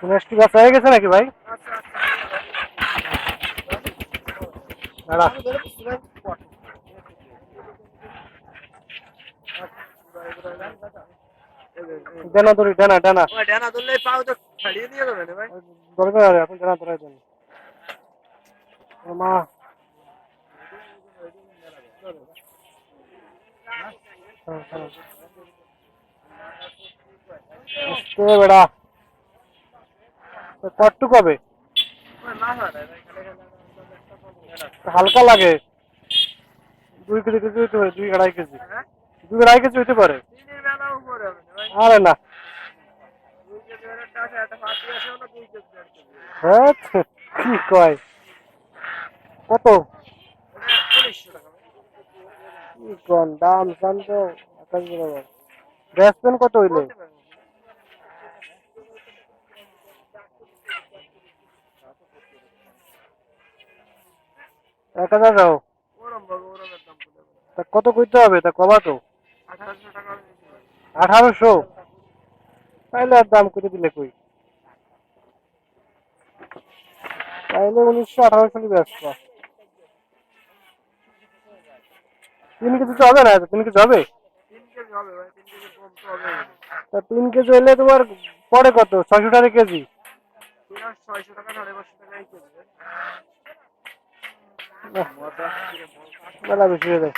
মিষ্টি গাছ হয়ে গেছে নাকি ভাই? দাঁড়া, ডানা ধরি, ডানা ডানা ডানা ধরলে পাও তো ছাড়িয়ে দিয়ে দেবে না ভাই। দরকার আছে, এখন ডানা ধরাই দেন। ও মা, বেড়া কটটুক হবে? হালকা লাগে। 2 কেজি কেজি হইতে পারে, 2 আড়াই কেজি, 2 আড়াই কেজি হইতে পারে। আরে না, হ্যাঁ কি কয়, কত কি কন দাম জান তো? বেচবেন কত হইলে? 1,000 দাও। তা কত কইতে হবে? তা কবা তো। 1800? তাইলে আর দাম করে দিলে কই, তাইলে 1900 1800 ব্যবসা। 3 কেজি তো হবে না, 3 কেজি হবে? 3 কেজি হইলে তোমার পড়ে কত? 600 টাকা কেজি? মেলা বেশি হয়ে যায়।